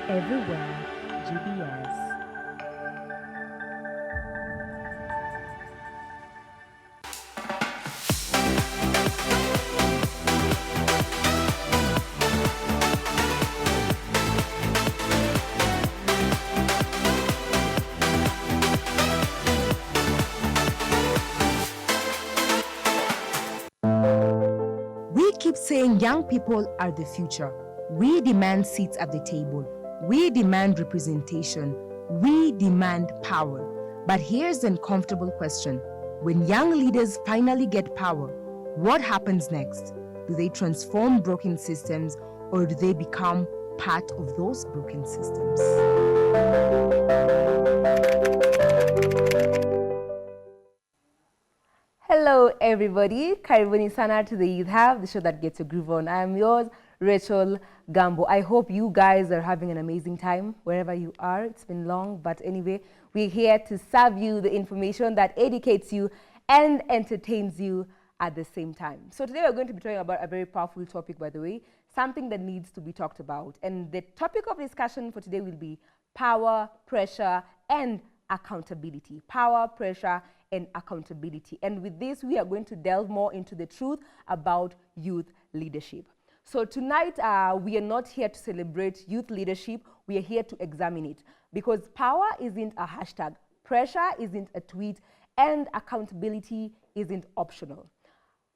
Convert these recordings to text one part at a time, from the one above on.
everywhere, GBS. We keep saying young people are the future. We demand seats at the table. We demand representation. We demand power. But here's the uncomfortable question. When young leaders finally get power, what happens next? Do they transform broken systems, or do they become part of those broken systems? Hello, everybody. Karibuni sana to the Youth Hub, the show that gets your groove on. I am yours, Rachel Gambo. I hope you guys are having an amazing time wherever you are. It's been long, but anyway, we're here to serve you the information that educates you and entertains you at the same time. So today we're going to be talking about a very powerful topic, by the way, something that needs to be talked about. And the topic of discussion for today will be power, pressure, and accountability. Power, pressure, and accountability. And with this, we are going to delve more into the truth about youth leadership. So tonight, we are not here to celebrate youth leadership. We are here to examine it, because power isn't a hashtag, pressure isn't a tweet, and accountability isn't optional.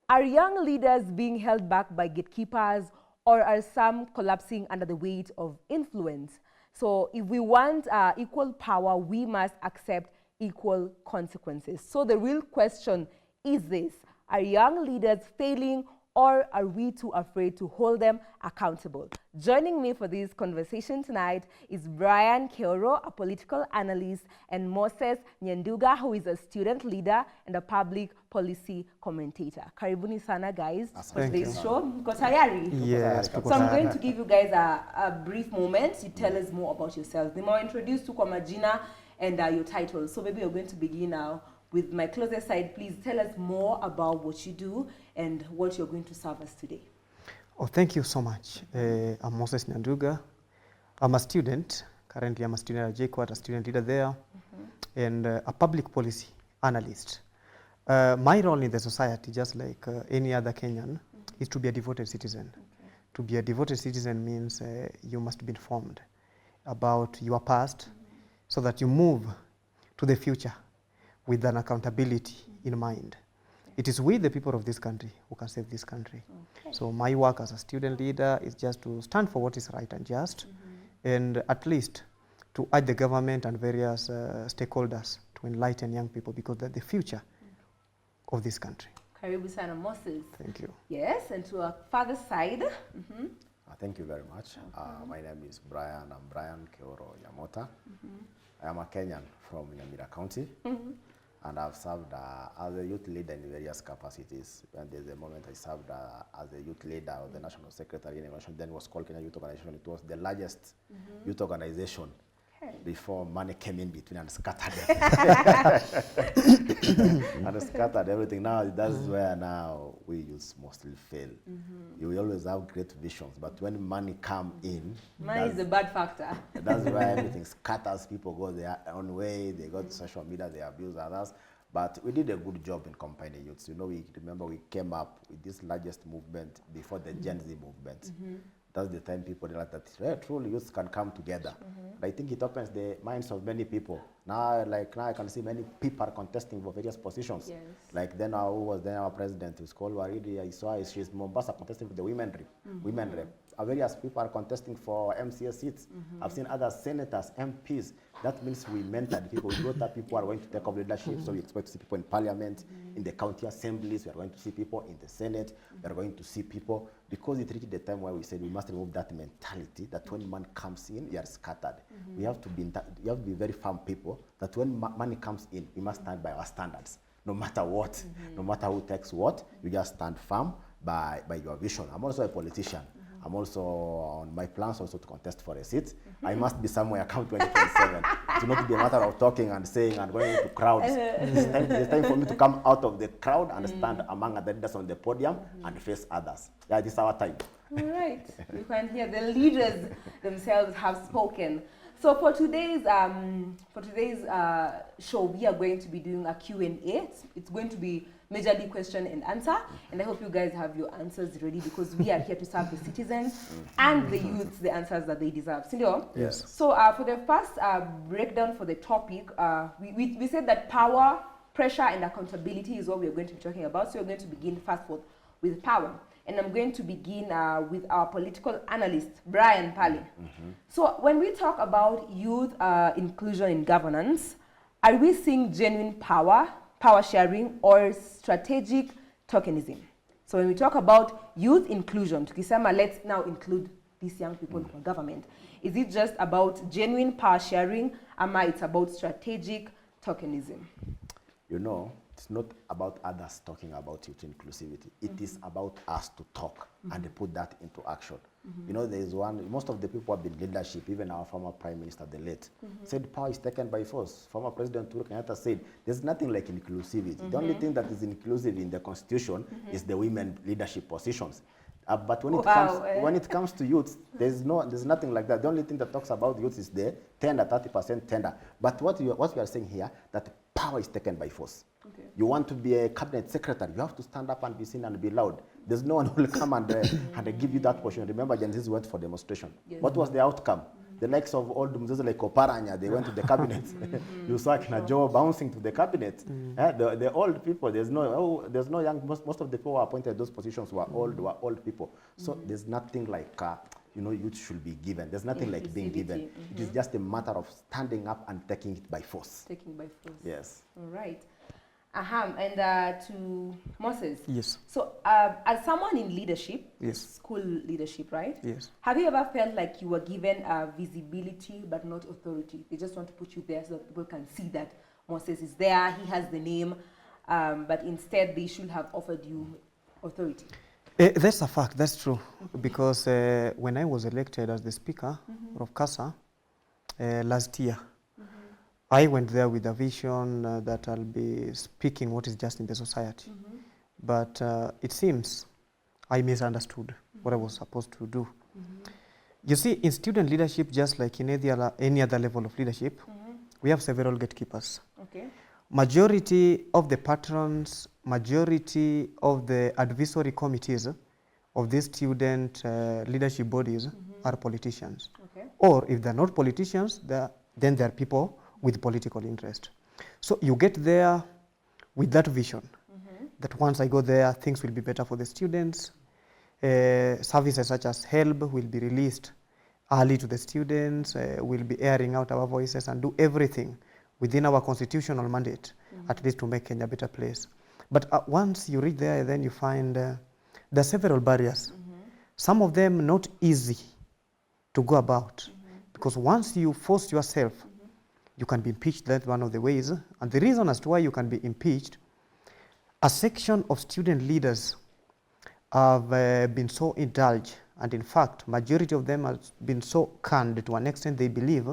Are young leaders being held back by gatekeepers, or are some collapsing under the weight of influence? So if we want equal power, we must accept equal consequences. So the real question is this: are young leaders failing, or are we too afraid to hold them accountable? Joining me for this conversation tonight is Brian Keoro, a political analyst, and Moses Nyanduga, who is a student leader and a public policy commentator. Karibuni sana, guys, for today's show. Mko tayari? Yes. So I'm going to give you guys a brief moment. You tell us more about yourselves. The more introduce to kwa majina and your titles. So maybe you're going to begin now with my closest side. Please tell us more about what you do and what you're going to serve us today. Oh, thank you so much. I'm Moses Nyanduga. I'm a student. Currently, I'm a student at JQuat, a student leader there, and a public policy analyst. My role in the society, just like any other Kenyan, is to be a devoted citizen. To be a devoted citizen means you must be informed about your past, so that you move to the future with an accountability in mind. It is we, the people of this country, who can save this country. So my work as a student leader is just to stand for what is right and just, and at least to urge the government and various stakeholders to enlighten young people, because they're the future of this country. Karibu sana, Moses. Thank you. Yes, and to our father's side. Thank you very much. My name is Brian. I'm Brian Keoro Yamota. I am a Kenyan from Nyamira County, and I've served as a youth leader in various capacities. And there's a moment I served as a youth leader of the National Secretary in a nation, then was called Kenya Youth Organization. It was the largest youth organization before money came in between and scattered and scattered everything. Now that's where now we youths mostly fail. You always have great visions, but when money come in, Money is a bad factor. that's why everything scatters. People go their own way. They go to social media. They abuse others. But we did a good job in combining youths. You know, we remember we came up with this largest movement before the Gen Z movement. That's the time people realized that truly youths can come together. And I think it opens the minds of many people. Now I can see many people are contesting for various positions. Yes. Like then who was then our president, who's called Waridi. I saw she's Mombasa contesting for the women rep. Various people are contesting for MCA seats. I've seen other senators, MPs. That means we mentored people. We brought up people who are going to take up leadership. So we expect to see people in parliament, in the county assemblies. We are going to see people in the Senate. We are going to see people, because it reached the time where we said we must remove that mentality that when money comes in, you are scattered. We have to be very firm people, that when money comes in, we must stand by our standards. No matter what, no matter who takes what, you just stand firm by your vision. I'm also a politician. I'm also on my plans also to contest for a seat. I must be somewhere come 2027. To not be a matter of talking and saying and going into crowds. It's time for me to come out of the crowd and stand among the leaders on the podium and face others. Yeah, this is our time. All right, you can hear the leaders themselves have spoken. So for today's show, we are going to be doing a Q&A. It's going to be majorly question and answer, and I hope you guys have your answers ready because we are here to serve the citizens and the youths the answers that they deserve. Sindio? Yes. So for the first breakdown for the topic, we said that power, pressure, and accountability is what we are going to be talking about. So we're going to begin first with power. And I'm going to begin with our political analyst, Brian Pali. So when we talk about youth inclusion in governance, are we seeing genuine power sharing, or strategic tokenism? So when we talk about youth inclusion, tukisema let's now include these young people in government, is it just about genuine power sharing, or it's about strategic tokenism? You know, it's not about others talking about youth inclusivity. It is about us to talk and put that into action. You know, there is most of the people have been leadership, even our former Prime Minister, the late, said power is taken by force. Former President Uhuru Kenyatta said there's nothing like inclusivity. The only thing that is inclusive in the Constitution is the women leadership positions. But when it comes to youth, there's nothing like that. The only thing that talks about youth is the 30% tender. But what we are saying here, that power is taken by force. Okay. You want to be a cabinet secretary, you have to stand up and be seen and be loud. There's no one who will come and give you that portion. Remember, Gen Zs went for demonstration. Yes. What was the outcome? The likes of old Mzee like Oparanya, they went to the cabinet. You saw Kina Joe bouncing to the cabinet. The old people, there's no young. Most of the people who appointed those positions were old people. So there's nothing like youth should be given. There's nothing like being given. It is just a matter of standing up and taking it by force. Taking by force. Yes. All right. And to Moses. Yes. So as someone in leadership, yes, school leadership, right? Yes. Have you ever felt like you were given visibility but not authority? They just want to put you there so that people can see that Moses is there, he has the name, but instead they should have offered you authority? That's a fact, that's true. Because when I was elected as the Speaker of CASA last year, I went there with a vision that I'll be speaking what is just in the society. But it seems I misunderstood what I was supposed to do. You see, in student leadership, just like in any other level of leadership, we have several gatekeepers. Okay. Majority of the patrons, majority of the advisory committees of these student leadership bodies are politicians. Okay. Or if they're not politicians, then they're people with political interest. So you get there with that vision, that once I go there, things will be better for the students. Services such as HELB will be released early to the students. We'll be airing out our voices and do everything within our constitutional mandate, at least to make Kenya a better place. But once you reach there, then you find there are several barriers. Some of them not easy to go about, because once you force yourself, you can be impeached. That's one of the ways. And the reason as to why you can be impeached, a section of student leaders have been so indulged, and in fact, majority of them have been so canned to an extent they believe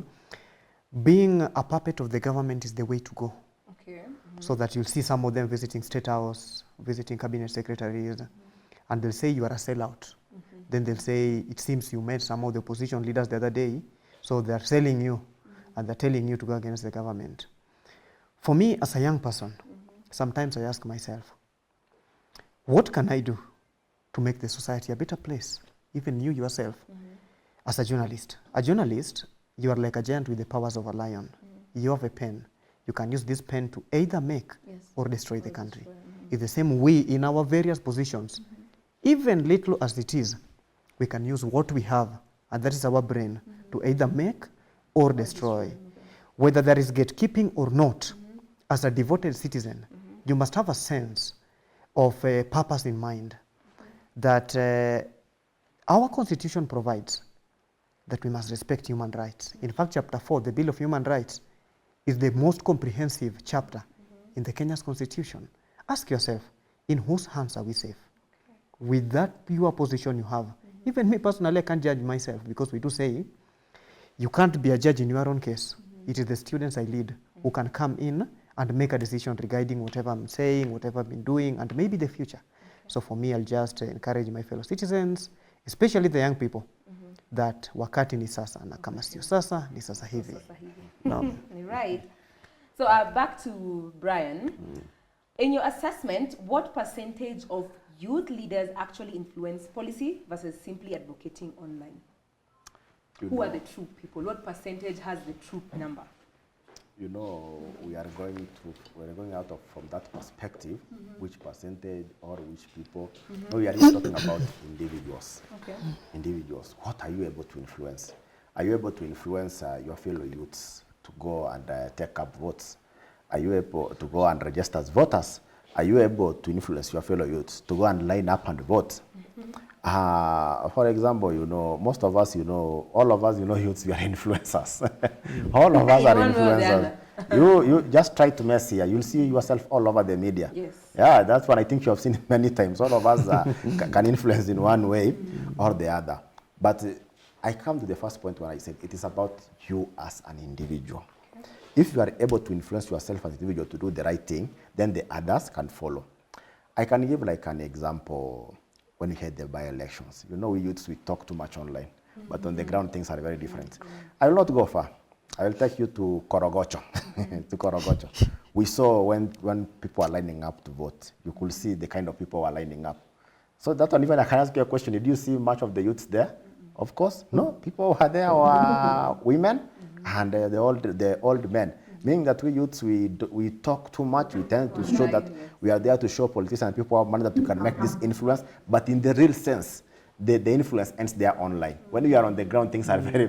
being a puppet of the government is the way to go. Okay. So that you'll see some of them visiting State House, visiting cabinet secretaries, and they'll say you are a sellout. Then they'll say, it seems you met some of the opposition leaders the other day, so they're selling you. And they're telling you to go against the government. For me, as a young person, sometimes I ask myself, what can I do to make the society a better place? Even you yourself, as a journalist. A journalist, you are like a giant with the powers of a lion. You have a pen. You can use this pen to either make or destroy the country. It's the same way in our various positions. Even little as it is, we can use what we have, and that is our brain, to either make or destroy. Whether there is gatekeeping or not, as a devoted citizen, you must have a sense of purpose in mind, that our constitution provides that we must respect human rights. In fact, chapter 4, the Bill of Human Rights, is the most comprehensive chapter in the Kenya's constitution. Ask yourself, in whose hands are we safe? With that pure position you have. Even me personally, I can't judge myself, because we do say, you can't be a judge in your own case. It is the students I lead who can come in and make a decision regarding whatever I'm saying, whatever I've been doing, and maybe the future. So for me, I'll just encourage my fellow citizens, especially the young people, that wakati ni sasa, na kama sio sasa, ni sasa hivi. No. Right. So back to Brian. In your assessment, what percentage of youth leaders actually influence policy versus simply advocating online? Who are the true people? What percentage has the true number? You know, we are going out of from that perspective, which percentage or which people. No, we are just talking about individuals. Okay. Individuals. What are you able to influence? Are you able to influence your fellow youths to go and take up votes? Are you able to go and register as voters? Are you able to influence your fellow youths to go and line up and vote? For example, you know, most of us, you know, all of us, you know, youths, we are influencers. All of us are influencers. You just try to mess here. You'll see yourself all over the media. Yes. Yeah, that's what I think you have seen many times. All of us can influence in one way or the other. But I come to the first point when I said it is about you as an individual. If you are able to influence yourself as an individual to do the right thing, then the others can follow. I can give like an example when we had the by-elections. You know, we youths, we talk too much online, but on the ground things are very different. I will not go far. I will take you to Korogocho. To Korogocho. We saw when people are lining up to vote, you could see the kind of people who are lining up. So that one, even I can ask you a question, did you see much of the youths there? Of course, no. People who are there were women and the old men. Meaning that we youths, we talk too much, we tend to show that we are there to show politicians and people have money that we can make this influence, but in the real sense, the influence ends there online. When we are on the ground, things are very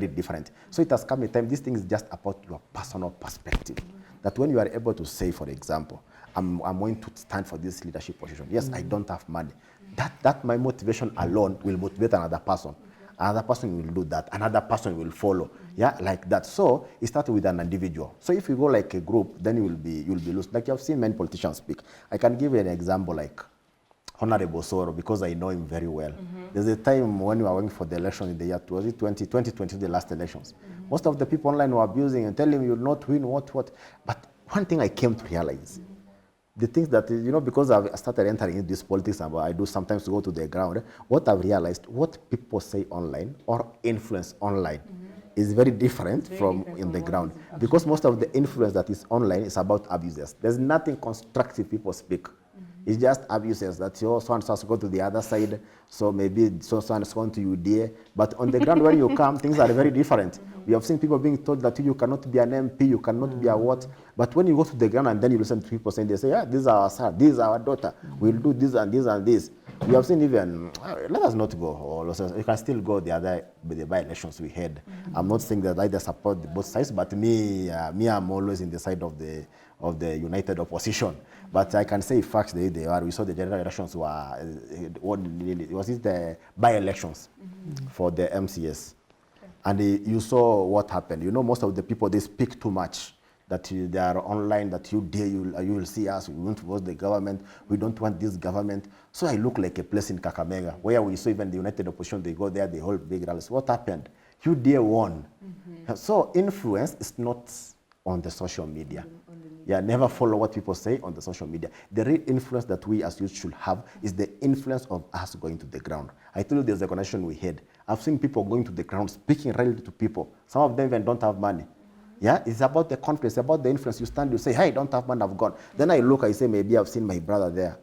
different. So it has come a time, this thing is just about your personal perspective. That when you are able to say, for example, I'm going to stand for this leadership position. Yes, I don't have money. That my motivation alone will motivate another person. Another person will do that. Another person will follow. Yeah, like that. So it started with an individual. So if you go like a group, then you'll be loose. Like you have seen many politicians speak. I can give you an example like Honorable Soro, because I know him very well. There's a time when we were going for the election in the year 2020, the last elections. Most of the people online were abusing and telling him you'll not win, what. But one thing I came to realize, the things that, you know, because I've started entering into this politics and I do sometimes go to the ground, what I've realized, what people say online or influence online is very different from in the ground. Because most of the influence that is online is about abuses. There's nothing constructive people speak. It's just abuses that so-and-so has to go to the other side, so maybe so-and-so has gone to UDA. But on the ground when you come, things are very different. We have seen people being told that you cannot be an MP, you cannot be a what. But when you go to the ground and then you listen to people saying, they say, yeah, this is our son, this is our daughter, we'll do this and this and this. We have seen even, let us not go, or you can still go the by-elections we had. I'm not saying that I support both sides, but me, I'm always in the side of the united opposition. But I can say facts, they are. We saw the general elections was it the by-elections for the MCS. And you saw what happened. You know, most of the people, they speak too much. That they are online, that you will see us, we won't vote the government, we don't want this government. So I look like a place in Kakamega, where we saw even the united opposition, they go there, they hold big rallies. What happened? UDA won. So influence is not on the social media. Yeah, never follow what people say on the social media. The real influence that we as youth should have is the influence of us going to the ground. I told you there's a connection we had. I've seen people going to the ground, speaking really to people. Some of them even don't have money. Yeah, it's about the confidence, about the influence. You stand, you say, hey, don't have money, I've gone. Then I look, I say, maybe I've seen my brother there.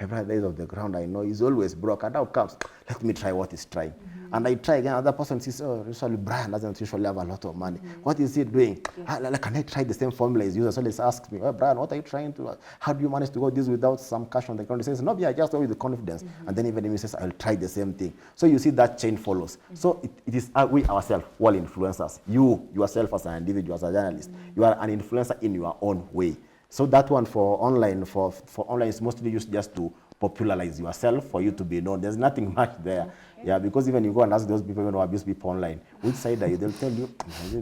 My brother is of the ground, I know, he's always broke. And now comes, let me try what he's trying. And I try again, another person says, oh, usually Brian doesn't usually have a lot of money. What is he doing? Can I try the same formula he's using? So he asks me, oh, Brian, what are you trying to, how do you manage to go this without some cash on the ground? He says, no, I just go with the confidence. And then even if he says, I'll try the same thing. So you see that chain follows. So it is we ourselves, all influencers. You, yourself as an individual, as a journalist, you are an influencer in your own way. So that one for online, for online is mostly used just to popularize yourself, for you to be known. There's nothing much there. Okay. Yeah, because even you go and ask those people who abuse people online, which side are you? They'll tell you,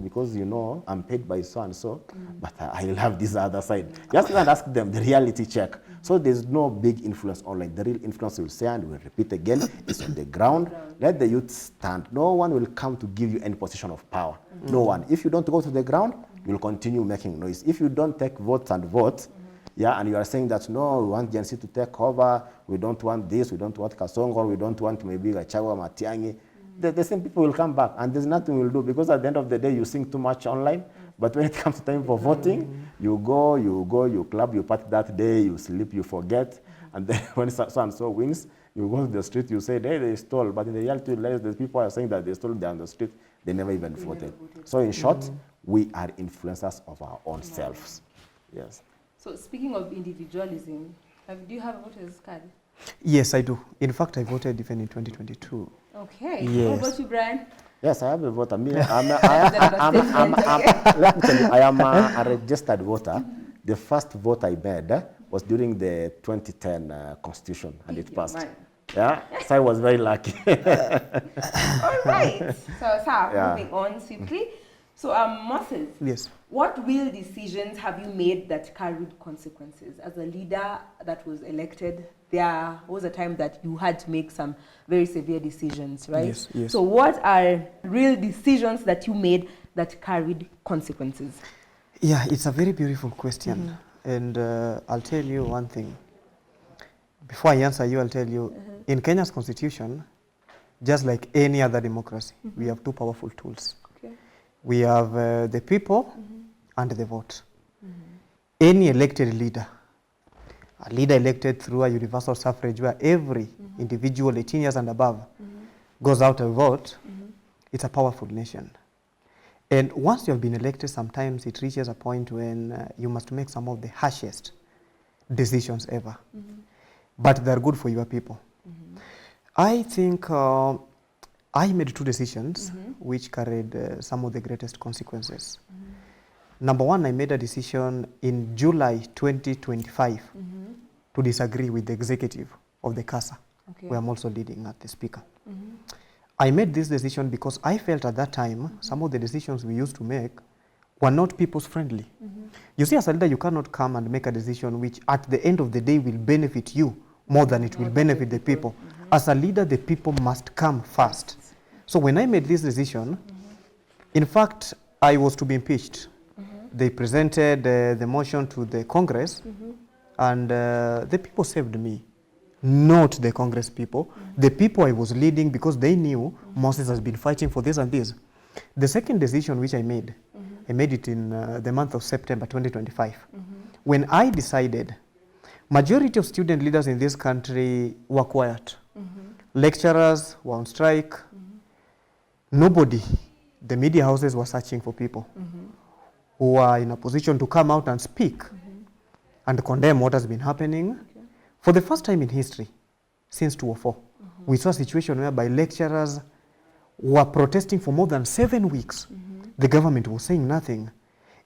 because you know, I'm paid by so and so, but I'll have this other side. Just go and ask them the reality check. So there's no big influence online. The real influence, will say and will repeat again, is on the ground. Let the youth stand. No one will come to give you any position of power. No one. If you don't go to the ground, you'll continue making noise. If you don't take votes and votes, Yeah, and you are saying that, no, we want Gen Z to take over, we don't want this, we don't want Kasongo, we don't want maybe Gachagua, Matiang'i. The same people will come back, and there's nothing we'll do, because at the end of the day, you sing too much online, but when it comes to time for voting, you go, you club, you party that day, you sleep, you forget, and then when so and so wins, you go to the street, you say, hey, they stole, but in the reality, the people are saying that they stole, they're on the street, they never even voted. So in short, we are influencers of our own selves. Yes. So speaking of individualism, do you have a voter's card? Yes, I do. In fact, I voted even in 2022. Okay. Yes. What about you, Brian? Yes, I have a voter. Let me tell you, I am a registered voter. The first vote I made was during the 2010 Constitution, and it passed. Yeah, so I was very lucky. All right. So moving on swiftly. So, Moses, Yes. what real decisions have you made that carried consequences? As a leader that was elected, there was a time that you had to make some very severe decisions, right? Yes, yes. So what are real decisions that you made that carried consequences? Yeah, it's a very beautiful question. And I'll tell you one thing. Before I answer you, I'll tell you, in Kenya's constitution, just like any other democracy, we have two powerful tools. Okay. We have the people and the vote. Any elected leader, a leader elected through a universal suffrage where every individual 18 years and above goes out to vote, it's a powerful nation. And once you have been elected, sometimes it reaches a point when you must make some of the harshest decisions ever. But they're good for your people. I think I made two decisions which carried some of the greatest consequences. Number one, I made a decision in July 2025 to disagree with the executive of the CASA, where I'm also leading at the speaker. I made this decision because I felt at that time some of the decisions we used to make were not people's friendly. You see, as a leader, you cannot come and make a decision which at the end of the day will benefit you more than it will benefit the people. As a leader, the people must come first. So when I made this decision, in fact, I was to be impeached. They presented the motion to the Congress, and the people saved me, not the Congress people. The people I was leading, because they knew Moses has been fighting for this and this. The second decision which I made it in the month of September 2025, when I decided majority of student leaders in this country were quiet. Lecturers were on strike. Nobody, the media houses were searching for people who are in a position to come out and speak and condemn what has been happening. For the first time in history, since 2004, we saw a situation whereby lecturers were protesting for more than 7 weeks. The government was saying nothing.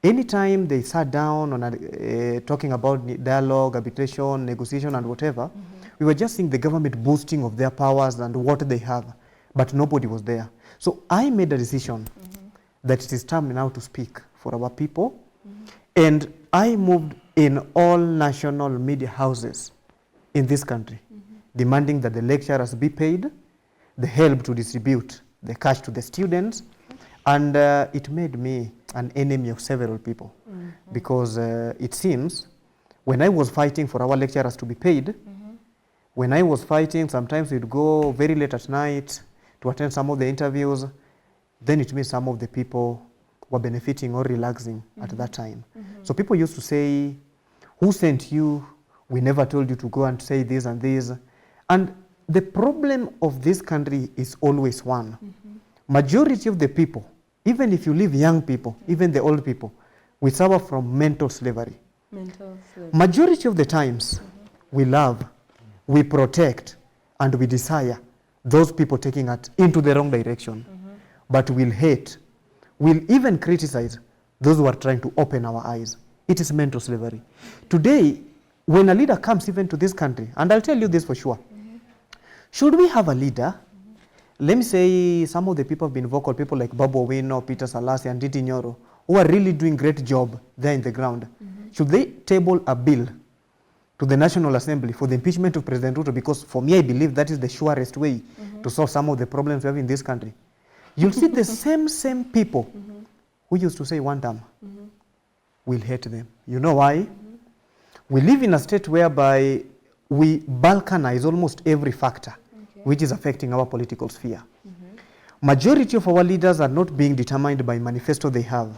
Anytime they sat down on talking about dialogue, arbitration, negotiation, and whatever, we were just seeing the government boasting of their powers and what they have, but nobody was there. So I made a decision that it is time now to speak for our people, and I moved in all national media houses in this country, demanding that the lecturers be paid, the help to distribute the cash to the students, and it made me an enemy of several people, because it seems when I was fighting for our lecturers to be paid, when I was fighting, sometimes we'd go very late at night to attend some of the interviews, then it means some of the people were benefiting or relaxing at that time. So people used to say, who sent you? We never told you to go and say this and this. And the problem of this country is always one. Majority of the people, even if you leave young people, even the old people, we suffer from mental slavery. Majority of the times, we love, we protect, and we desire those people taking us into the wrong direction. But we'll hate, we'll even criticize those who are trying to open our eyes. It is mental slavery. Today, when a leader comes even to this country, and I'll tell you this for sure, should we have a leader, let me say some of the people have been vocal, people like Babu Owino, Peter Salasi, and Didi Nyoro, who are really doing great job there in the ground. Should they table a bill to the National Assembly for the impeachment of President Ruto? Because for me, I believe that is the surest way to solve some of the problems we have in this country. You'll see the same people who used to say one term, we'll hate them. You know why? We live in a state whereby we balkanize almost every factor which is affecting our political sphere. Majority of our leaders are not being determined by manifesto they have,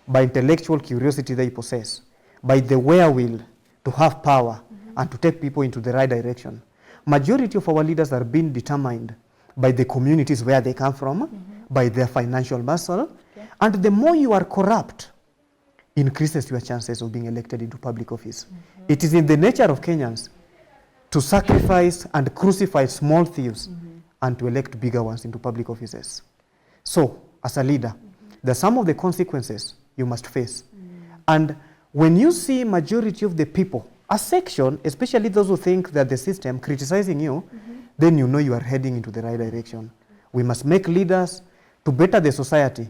by intellectual curiosity they possess, by the wherewithal to have power and to take people into the right direction. Majority of our leaders are being determined by the communities where they come from, by their financial muscle, and the more you are corrupt, increases your chances of being elected into public office. It is in the nature of Kenyans to sacrifice and crucify small thieves and to elect bigger ones into public offices. So, as a leader, there are some of the consequences you must face. And when you see majority of the people, a section, especially those who think that the system criticizing you, then you know you are heading into the right direction. We must make leaders to better the society,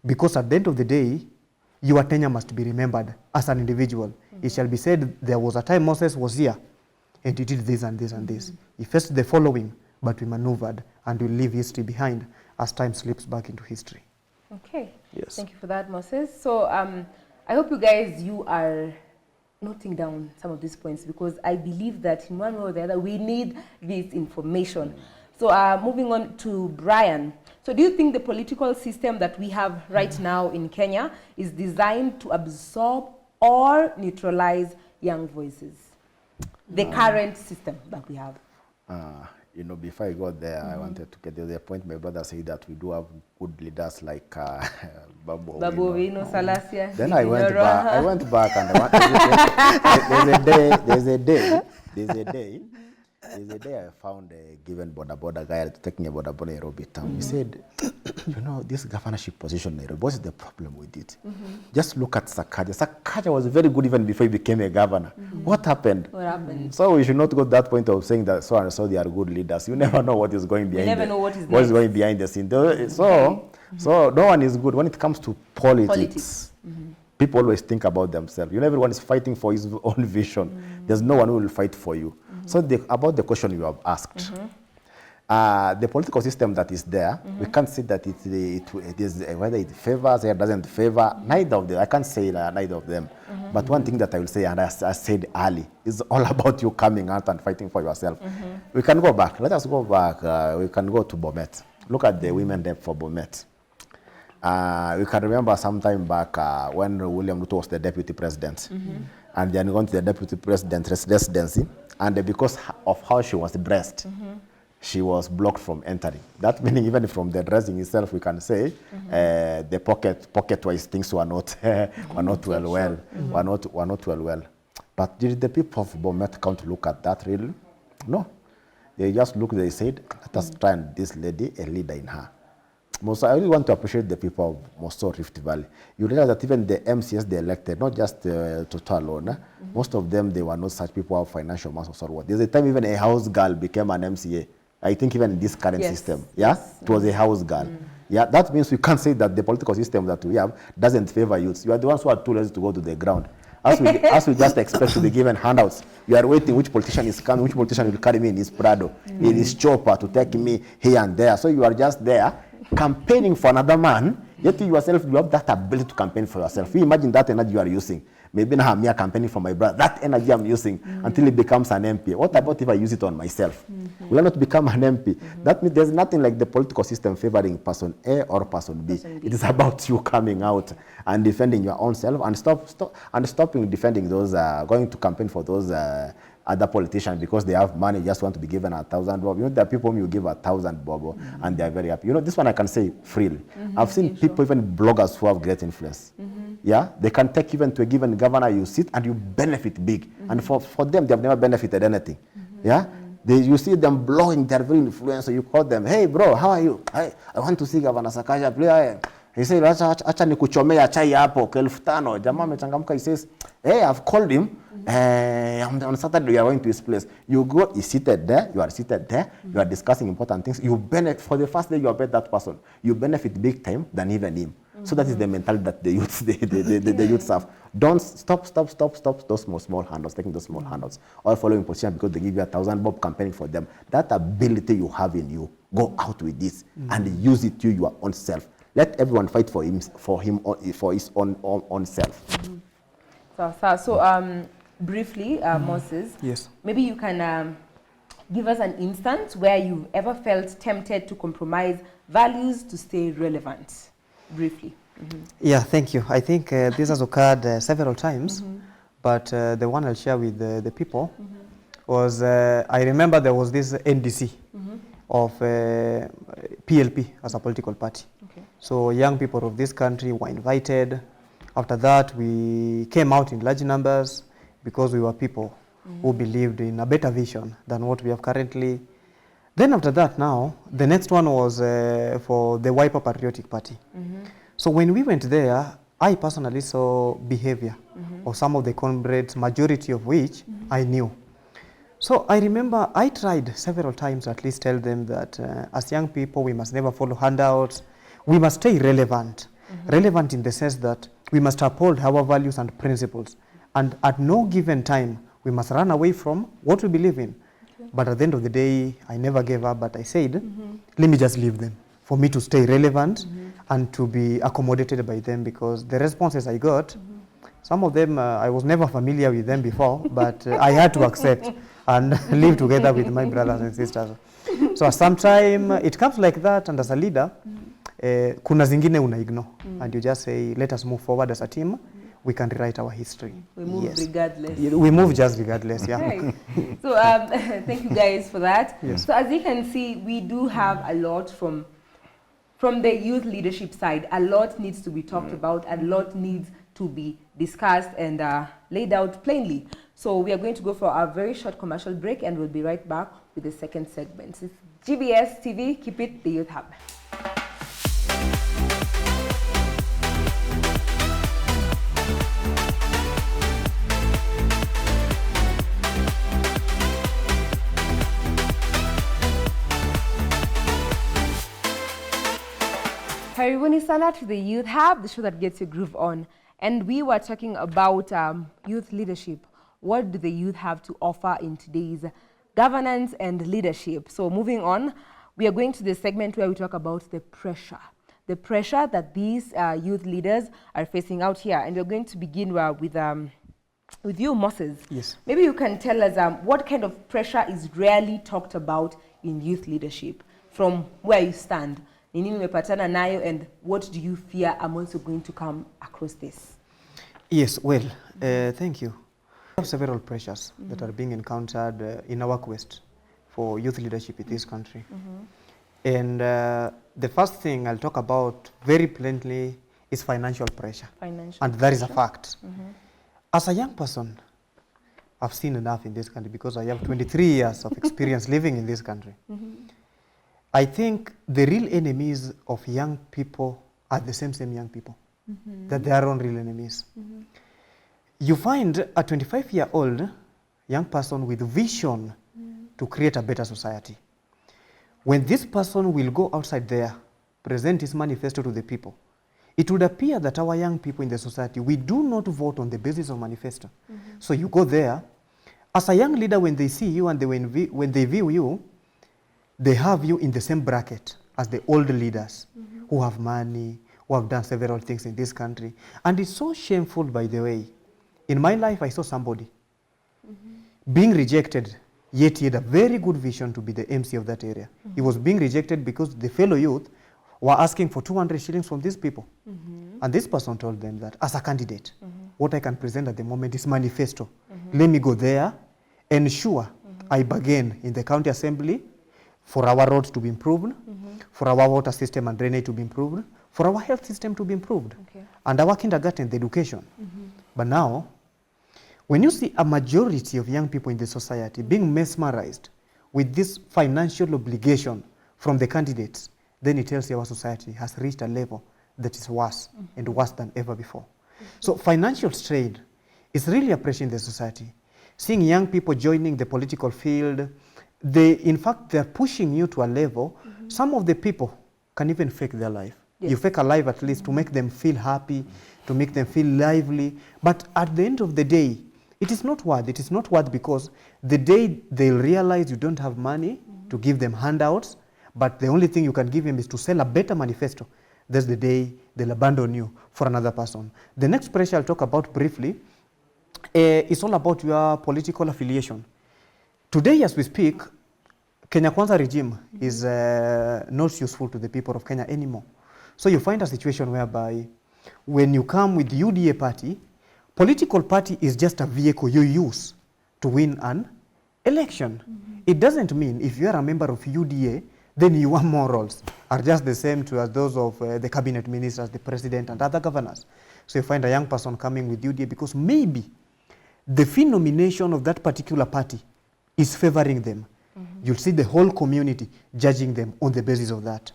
because at the end of the day, your tenure must be remembered as an individual. It shall be said, there was a time Moses was here, and he did this and this and this. He faced the following, but we maneuvered, and we leave history behind as time slips back into history. Okay. Yes. Thank you for that, Moses. So I hope you guys, you are noting down some of these points, because I believe that in one way or the other, we need this information. So moving on to Brian. So do you think the political system that we have right now in Kenya is designed to absorb or neutralize young voices? The current system that we have. You know, before I got there, I wanted to get to the point my brother said that we do have good leaders like Babu Owino, Salasia. Then I went back and there's a day I found a given border guy taking a border in Nairobi town. He said, you know, this governorship position in Nairobi, what's the problem with it? Just look at Sakaja. Sakaja was very good even before he became a governor. What happened? What happened? So we should not go to that point of saying that so and so they are good leaders. You never know what is going behind. You never know what is going behind the scene. So no one is good when it comes to politics. People always think about themselves. You know, everyone is fighting for his own vision. There's no one who will fight for you. So about the question you have asked, the political system that is there, we can't say that it is whether it favors or doesn't favor. Neither of them. I can't say neither of them. But one thing that I will say, and I said early, is all about you coming out and fighting for yourself. We can go back. Let us go back. We can go to Bomet. Look at the women there for Bomet. We can remember some time back when William Ruto was the deputy president, and then gone to the deputy president's residency, and because of how she was dressed, she was blocked from entering. That meaning even from the dressing itself, we can say the pocket-wise things were not well. But did the people of Bomet come to look at that really? No. They just looked, they said, let us try and this lady, a leader in her. I really want to appreciate the people of Moso Rift Valley. You realize that even the MCS they elected, not just Toto alone, most of them, they were not such people who have financial muscles or what. There's a time even a house girl became an MCA. I think even in this current system, it was a house girl. Yeah, that means we can't say that the political system that we have doesn't favor youths. You are the ones who are too lazy to go to the ground. As we just expect to be given handouts, you are waiting which politician is coming, which politician will carry me in his Prado, in his chopper to take me here and there. So you are just there campaigning for another man, yet you yourself, you have that ability to campaign for yourself. You imagine that energy you are using. Maybe now I'm here campaigning for my brother. That energy I'm using until it becomes an MP. What about if I use it on myself? Will I not become an MP? That means there's nothing like the political system favoring person A or person B. It is about you coming out and defending your own self and stopping defending those going to campaign for those other politicians because they have money, just want to be given 1,000 bob. You know, there are people whom you give 1,000 bob and they are very happy. You know, this one I can say freely. I've seen people, even bloggers who have great influence. Yeah, they can take even to a given governor, you sit and you benefit big. And for them, they have never benefited anything. Yeah, you see them blowing, they're very influential. You call them, hey bro, how are you? I want to see Governor Sakaja play. He said, acha nikuchomea chai hapo kwa 5,000. Jamaa amechangamka, he says, hey, I've called him. On Saturday, you are going to his place. You go, he's seated there, you are seated there, you are discussing important things. You benefit, for the first day you are bet that person. You benefit big time than even him. So that is the mentality that the youths, the youths have. Don't stop those small handouts, taking those small handouts, or following position because they give you 1,000 bob campaigning for them. That ability you have in you, go out with this and use it to your own self. Let everyone fight for his own self. So briefly, Moses, Yes. maybe you can give us an instance where you've ever felt tempted to compromise values to stay relevant, briefly. Yeah, thank you. I think this has occurred several times, but the one I'll share with the people was, I remember there was this NDC of PLP as a political party. Okay. So young people of this country were invited. After that, we came out in large numbers because we were people who believed in a better vision than what we have currently. Then after that now, the next one was for the Wiper Patriotic Party. So when we went there, I personally saw behavior of some of the comrades, majority of which I knew. So I remember I tried several times to at least tell them that as young people, we must never follow handouts. We must stay relevant. Relevant in the sense that we must uphold our values and principles. And at no given time, we must run away from what we believe in. But at the end of the day, I never gave up, but I said, let me just leave them for me to stay relevant and to be accommodated by them, because the responses I got, some of them, I was never familiar with them before, but I had to accept and live together with my brothers and sisters. So sometime it comes like that, and as a leader, kuna zingine una ignore, and you just say, let us move forward as a team. We can rewrite our history. We move regardless. We move just regardless, yeah. Right. So thank you guys for that. Yes. So as you can see, we do have a lot from the youth leadership side. A lot needs to be talked about. A lot needs to be discussed and laid out plainly. So we are going to go for a very short commercial break, and we'll be right back with the second segment. It's GBS TV, keep it the Youth Hub. Karibuni sana to the Youth Hub, the show that gets your groove on. And we were talking about youth leadership. What do the youth have to offer in today's governance and leadership? So moving on, we are going to the segment where we talk about the pressure that these youth leaders are facing out here. And we're going to begin with you, Moses. Yes. Maybe you can tell us what kind of pressure is rarely talked about in youth leadership from where you stand. Nini umepatana nayo, and what do you fear I'm also going to come across this? Yes, well, thank you. We have several pressures that are being encountered in our quest for youth leadership in this country. And the first thing I'll talk about very plainly is financial pressure. And that is a fact. As a young person, I've seen enough in this country because I have 23 years of experience living in this country. I think the real enemies of young people are the same young people, that they are own real enemies. You find a 25-year-old young person with vision to create a better society. When this person will go outside there, present his manifesto to the people, it would appear that our young people in the society, we do not vote on the basis of manifesto. So you go there, as a young leader, when they see you and when they view you, they have you in the same bracket as the old leaders who have money, who have done several things in this country. And it's so shameful, by the way. In my life, I saw somebody being rejected, yet he had a very good vision to be the MC of that area. He was being rejected because the fellow youth were asking for 200 shillings from these people. And this person told them that as a candidate, what I can present at the moment is manifesto. Let me go there, ensure I bargain in the county assembly for our roads to be improved, for our water system and drainage to be improved, for our health system to be improved, and our kindergarten, the education. But now, when you see a majority of young people in the society being mesmerized with this financial obligation from the candidates, then it tells you our society has reached a level that is worse and worse than ever before. So financial strain is really a pressure in the society. Seeing young people joining the political field, in fact, they're pushing you to a level, some of the people can even fake their life. You fake a life at least to make them feel happy, to make them feel lively. But at the end of the day, it is not worth. It is not worth because the day they'll realize you don't have money to give them handouts, but the only thing you can give them is to sell a better manifesto, that's the day they'll abandon you for another person. The next pressure I'll talk about briefly it's all about your political affiliation. Today, as we speak, Kenya Kwanza regime is not useful to the people of Kenya anymore. So you find a situation whereby when you come with the UDA party, political party is just a vehicle you use to win an election. It doesn't mean if you are a member of UDA, then your morals are just the same to as those of the cabinet ministers, the president, and other governors. So you find a young person coming with UDA because maybe the phenomenation of that particular party is favoring them. You'll see the whole community judging them on the basis of that.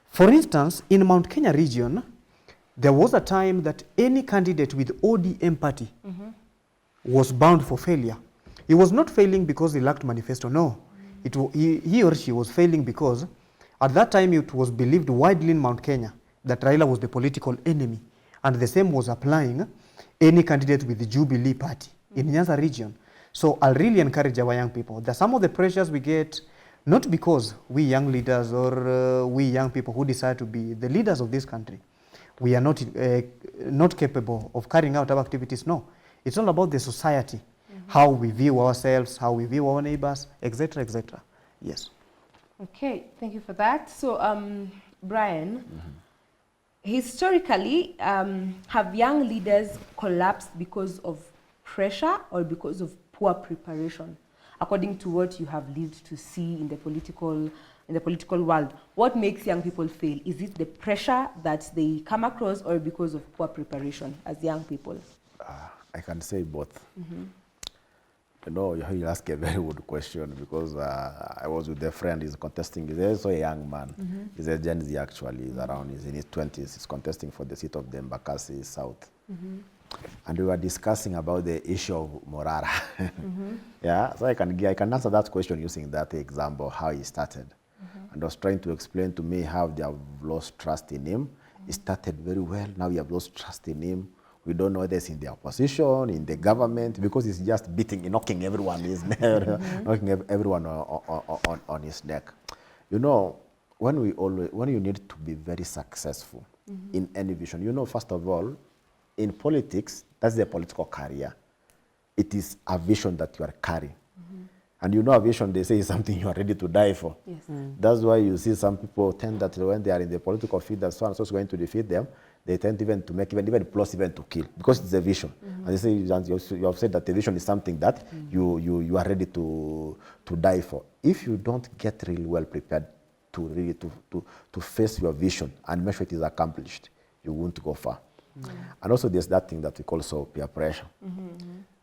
For instance, in Mount Kenya region, there was a time that any candidate with ODM party was bound for failure. He was not failing because he lacked manifesto, no. He or she was failing because at that time it was believed widely in Mount Kenya that Raila was the political enemy, and the same was applying any candidate with the Jubilee party in Nyanza region. So I'll really encourage our young people that some of the pressures we get, not because we young leaders or we young people who decide to be the leaders of this country, we are not capable of carrying out our activities. No, it's all about the society, how we view ourselves, how we view our neighbors, etc., etc. Yes. Okay, thank you for that. So, Brian, historically, have young leaders collapsed because of pressure or because of poor preparation, according to what you have lived to see in the political world? What makes young people fail? Is it the pressure that they come across or because of poor preparation as young people? I can say both. You know, you ask a very good question because I was with a friend, he's contesting, he's also a young man. He's a Gen Z actually, he's around, he's in his 20s, he's contesting for the seat of the Embakasi South. And we were discussing about the issue of Morara. Yeah, so I can answer that question using that example, how he started. And I was trying to explain to me how they have lost trust in him. He started very well, now we have lost trust in him. We don't know whether it's in the opposition, in the government, because he's just knocking everyone his neck, knocking everyone on his neck. You know, when you need to be very successful in any vision, you know, first of all, in politics, that's the political career. It is a vision that you are carrying. And you know, a vision, they say, is something you are ready to die for. Yes. That's why you see some people tend that when they are in the political field, that so and so is going to defeat them, they tend even to make even plus even to kill, because it's a vision. And they say, you have said that the vision is something that you are ready to die for. If you don't get really well prepared to really to face your vision and make sure it is accomplished, you won't go far. And also there's that thing that we call peer pressure.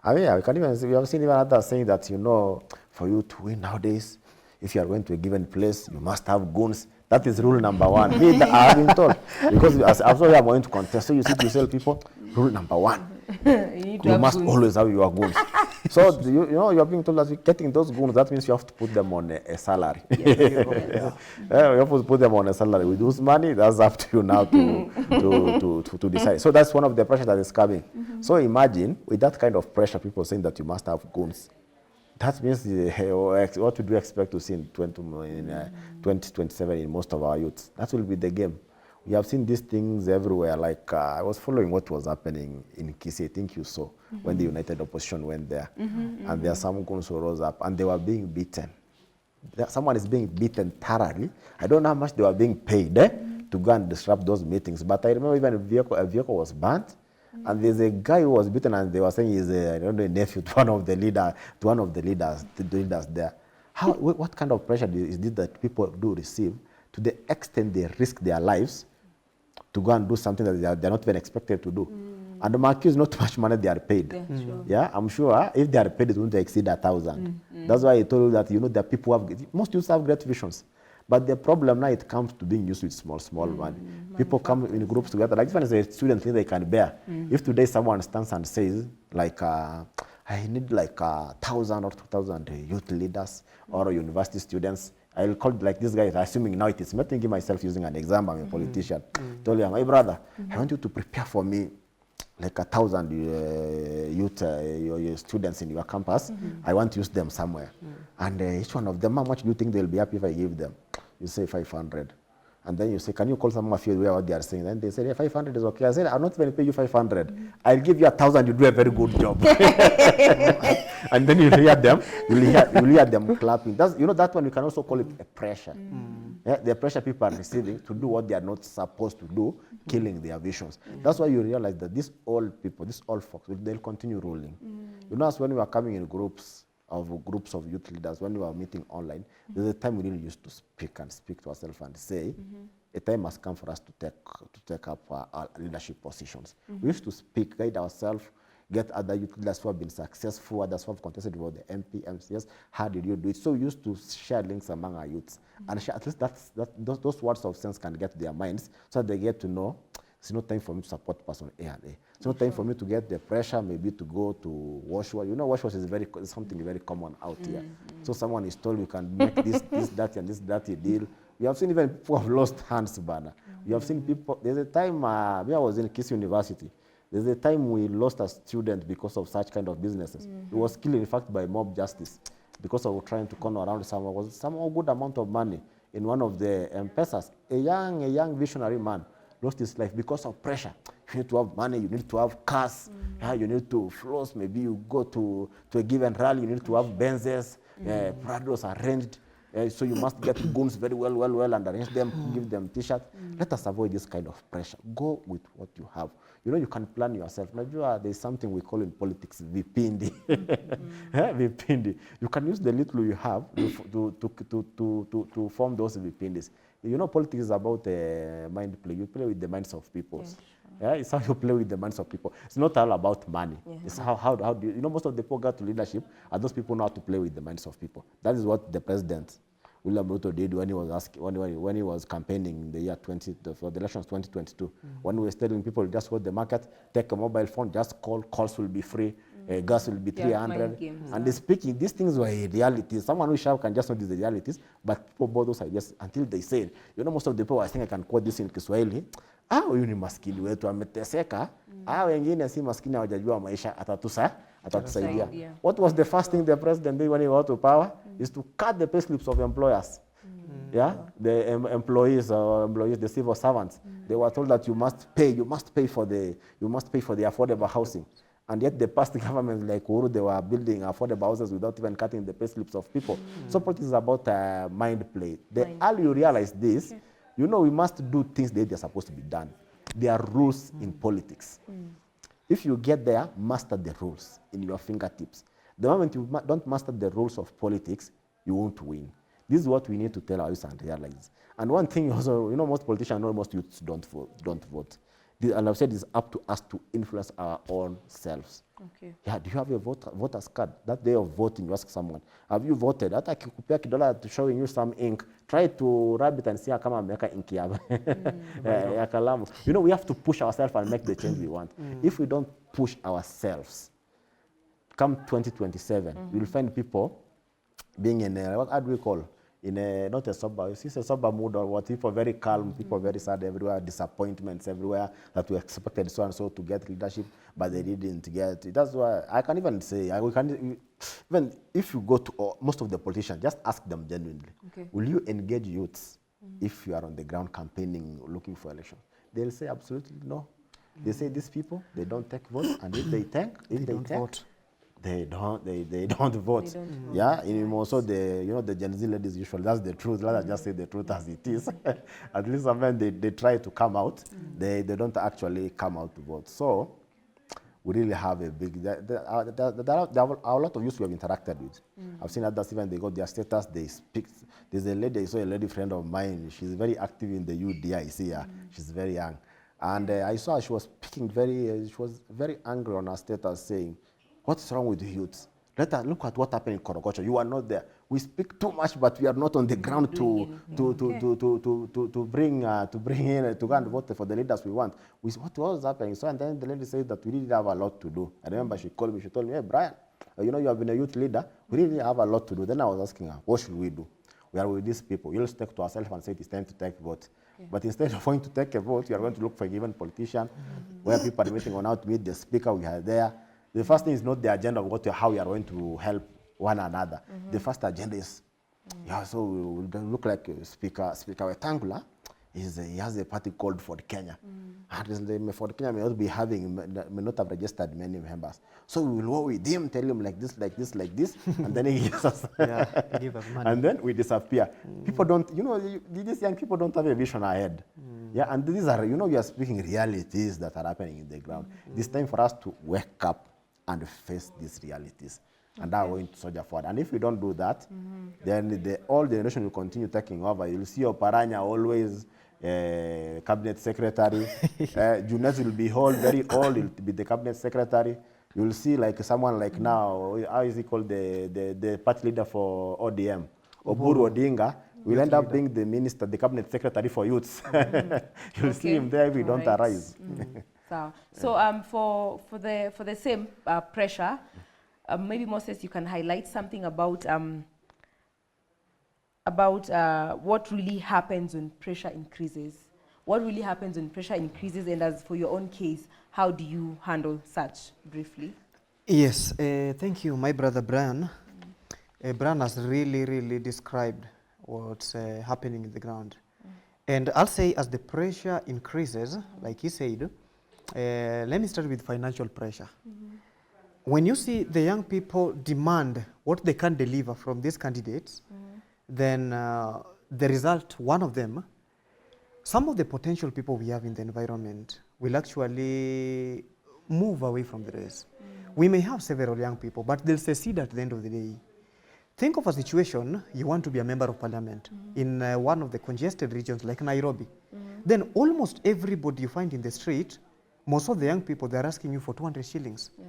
I mean, we have seen even others saying that, you know, for you to win nowadays, if you are going to a given place, you must have goons. That is rule number one. I have been told. Because as we are going to contest, so you see to tell people, rule number one, you must always have your goons. So, you know, you are being told that getting those goons, that means you have to put them on a salary. You have to put them on a salary. With those money, that's up to you now to decide. So that's one of the pressure that is coming. So imagine, with that kind of pressure, people saying that you must have goons. That means what do you expect to see in 2027 in most of our youths? That will be the game. We have seen these things everywhere. Like I was following what was happening in Kisii, I think you saw, when the United Opposition went there. And there are some goons who rose up and they were being beaten. Someone is being beaten thoroughly. I don't know how much they were being paid to go and disrupt those meetings. But I remember even a vehicle was burnt. And there's a guy who was beaten, and they were saying he's a nephew to one of the leaders there. What kind of pressure is this that people do receive, to the extent they risk their lives to go and do something that they're not even expected to do? And the marquee is not too much money they are paid. Yeah, I'm sure if they are paid, it won't exceed 1,000. That's why I told you that, you know, that people most youths have great visions. But the problem now, it comes to being used with small money. People come in groups together, like even as a student, they can bear. If today someone stands and says, like, I need like 1,000 or 2,000 youth leaders or university students, I'll call like this guy, assuming now it is me, thinking myself using an example, I'm a politician. Told him, hey brother, I want you to prepare for me like 1,000 youth your students in your campus. I want to use them somewhere. And each one of them, how much do you think they'll be happy if I give them? You say 500. And then you say, can you call some of you what they are saying? Then they say, yeah, 500 is okay. I said, I'll not even pay you 500. I'll give you 1,000, you do a very good job. And then you hear them, you'll hear them clapping. That's, that one you can also call it a pressure. Yeah, the pressure people are receiving to do what they are not supposed to do, killing their visions. That's why you realize that these old people, these old folks, they'll continue ruling. As when we are coming in groups of youth leaders, when we are meeting online, there's a time we really used to speak to ourselves and say, a time has come for us to take up our leadership positions. We used to speak, guide ourselves, get other youth leaders who have been successful, others who have contested for the MP, MCS. How did you do it? So we used to share links among our youths, and share, at least those words of sense can get to their minds, so that they get to know it's not time for me to support person A and A. It's not time for me to get the pressure, maybe to go to wash. Wash is something very common out here. So someone is told you can make this, that, and this, that deal. We have seen even people have lost hands, Bana. We have seen people, there's a time, when I was in Kiss University, there's a time we lost a student because of such kind of businesses. He was killed, in fact, by mob justice because of trying to corner around some good amount of money in one of the M-Pesas. A young visionary man lost his life because of pressure. You need to have money, you need to have cars, you need to floss, maybe you go to a given rally, you need to have Benzes, Prados arranged. So you must get goons very well and arrange them, give them t-shirts. Let us avoid this kind of pressure. Go with what you have. You can plan yourself. There's something we call in politics vipindi. Vipindi. You can use the little you have to form those vipindis. Politics is about mind play. You play with the minds of people. Yeah, it's how you play with the minds of people. It's not all about money. It's how do you, most of the people got to leadership are those people know how to play with the minds of people. That is what the president, William Ruto, did when he was when he was campaigning in the year for the elections 2022. When we were telling people just go to the market, take a mobile phone, just calls will be free, gas will be 300. And they're speaking, these things were realities. Someone who sharp can just notice the realities, but people bought those ideas until they said, most of the people, I think I can quote this in Kiswahili, huyu ni maskini wetu ameteseka, wengine si maskini hawajajua maisha atatusaidia. What was the first thing the president did when he got to power? Is to cut the pay slips of employers. The employees, the civil servants. They were told that you must pay for the affordable housing. And yet the past governments like Uhuru, they were building affordable houses without even cutting the pay slips of people. So politics is about mind play. The earlier you realize this, we must do things that they're supposed to be done. There are rules in politics. If you get there, master the rules in your fingertips. The moment you don't master the rules of politics, you won't win. This is what we need to tell our youth and realize. And one thing also, most politicians know most youths don't vote. And I've said it's up to us to influence our own selves. Okay. Yeah, do you have a voter's card? That day of voting, you ask someone, have you voted? Hata kikupea $1 to showing you some ink, try to rub it and see kama ameweka ink ya kalamu. We have to push ourselves and make the change we want. If we don't push ourselves, come 2027, you'll find people being in what do we call? Not a sober, it's a sober mood or what, people very calm, people very sad everywhere, disappointments everywhere that we expected so and so to get leadership, but they didn't get it. That's why I can even say, even if you go to most of the politicians, just ask them genuinely, will you engage youths if you are on the ground campaigning, looking for elections? They'll say absolutely no. They say these people, they don't take votes, and if they take, vote. They don't vote. Yeah, also the Gen Z ladies usually, that's the truth. Let us just say the truth as it is. At least when they try to come out, they don't actually come out to vote. So we really have a big, there are a lot of youth we have interacted with. I've seen others, even they got their status, they speak. There's a lady friend of mine, she's very active in the UDI, she's very young. And I saw her, she was speaking she was very angry on her status saying, what's wrong with the youths? Look at what happened in Korogocho. You are not there. We speak too much, but we are not on the ground to bring in to go and vote for the leaders we want. What was happening? So and then the lady said that we really have a lot to do. I remember she called me. She told me, "Hey Brian, you have been a youth leader. We really have a lot to do." Then I was asking her, "What should we do? We are with these people. You'll stick to ourselves and say it's time to take vote." But instead of going to take a vote, you are going to look for a given politician where people are meeting on how to meet the speaker. We are there. The first thing is not the agenda of how we are going to help one another. The first agenda is, so we will look like Speaker Wetangula. he has a party called Ford Kenya. And Ford Kenya may not be having, may not have registered many members. So we will go with him, tell him like this, like this, like this, and then he gives us, Give us money. and then we disappear. People don't, these young people don't have a vision ahead. Yeah, and these are, we are speaking realities that are happening in the ground. It's time for us to wake up and face these realities. And are going to soldier forward. And if we don't do that, then the old generation will continue taking over. You'll see Oparanya always cabinet secretary. Junes will be very old, he'll be the cabinet secretary. You'll see like someone like now, how is he called, the party leader for ODM, Oburu Odinga, will end up being the minister, the cabinet secretary for youths. You'll see him there if we don't arise. So for the same pressure, maybe Moses, you can highlight something about what really happens when pressure increases. What really happens when pressure increases, and as for your own case, how do you handle such, briefly? Yes, thank you, my brother Brian. Brian has really described what's happening in the ground. And I'll say as the pressure increases, like he said, let me start with financial pressure. When you see the young people demand what they can deliver from these candidates, then the result, one of them, some of the potential people we have in the environment will actually move away from the race. We may have several young people, but they'll secede at the end of the day. Think of a situation, you want to be a member of parliament in one of the congested regions like Nairobi. Then almost everybody you find in the street, most of the young people, they're asking you for 200 shillings. Yes.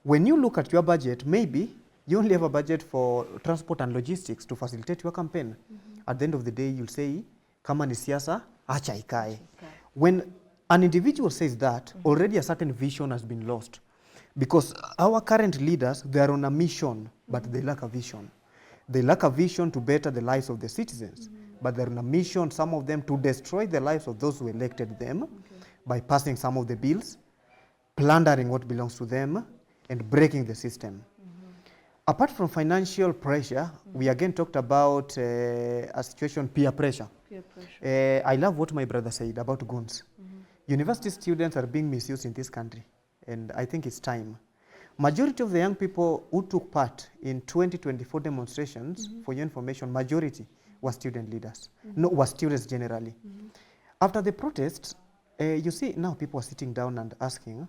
When you look at your budget, maybe you only have a budget for transport and logistics to facilitate your campaign. At the end of the day, you'll say, kama ni siasa, acha ikae. When an individual says that, already a certain vision has been lost. Because our current leaders, they are on a mission, but they lack a vision. They lack a vision to better the lives of the citizens. But they're on a mission, some of them, to destroy the lives of those who elected them by passing some of the bills, plundering what belongs to them, and breaking the system. Apart from financial pressure, we again talked about a situation, peer pressure. I love what my brother said about guns. University students are being misused in this country, and I think it's time. Majority of the young people who took part in 2024 demonstrations, for your information, majority were student leaders, no, were students generally. After the protests, you see now people are sitting down and asking,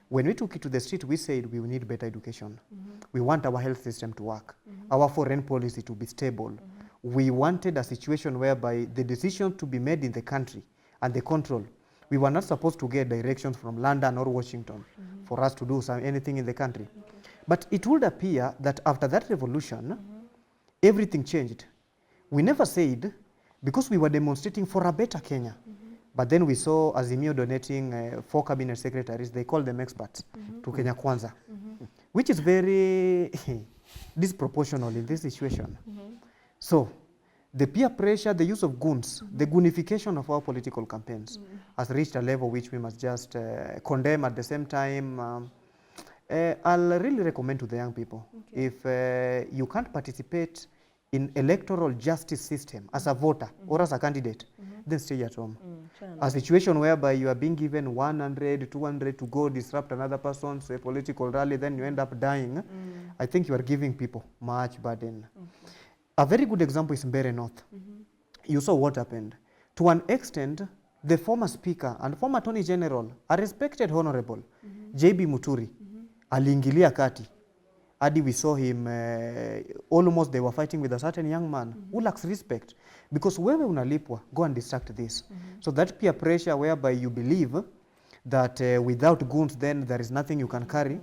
when we took it to the street, we said we need better education. We want our health system to work, our foreign policy to be stable. We wanted a situation whereby the decision to be made in the country and the control, we were not supposed to get directions from London or Washington for us to do anything in the country. But it would appear that after that revolution, everything changed. We never said, because we were demonstrating for a better Kenya, but then we saw Azimio donating 4 cabinet secretaries, they call them experts, to Kenya Kwanza, which is very disproportional in this situation. So, the peer pressure, the use of goons, the goonification of our political campaigns has reached a level which we must just condemn. At the same time. I'll really recommend to the young people, if you can't participate in electoral justice system as a voter or as a candidate, then stay at home. A situation whereby you are being given 100, 200 to go disrupt another person's political rally, then you end up dying, I think you are giving people much burden. A very good example is Mbeere North. You saw what happened. To an extent, the former speaker and former attorney general, a respected honorable, JB Muturi, aliingilia kati. Adi we saw him, almost they were fighting with a certain young man who lacks respect. Because wewe unalipwa, go and distract this. So that peer pressure whereby you believe that without goons then there is nothing you can carry,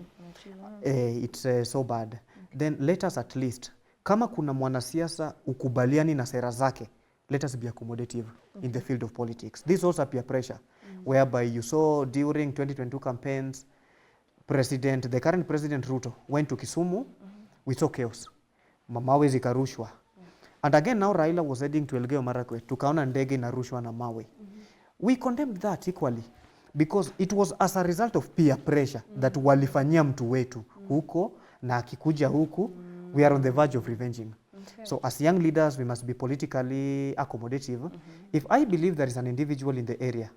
it's so bad. Then let us at least, kama kuna mwanasiasa ukubaliani na sera zake, let us be accommodative in the field of politics. This is also peer pressure, whereby you saw during 2022 campaigns, the current President Ruto went to Kisumu, we saw chaos. Mawe zikarushwa. And again now Raila was heading to Elgeyo Marakwet, tukaona ndege inarushwa na mawe. We condemned that equally, because it was as a result of peer pressure that walifanyia mtu wetu huko, na akikuja huku, we are on the verge of revenging. So as young leaders, we must be politically accommodative. If I believe there is an individual in the area,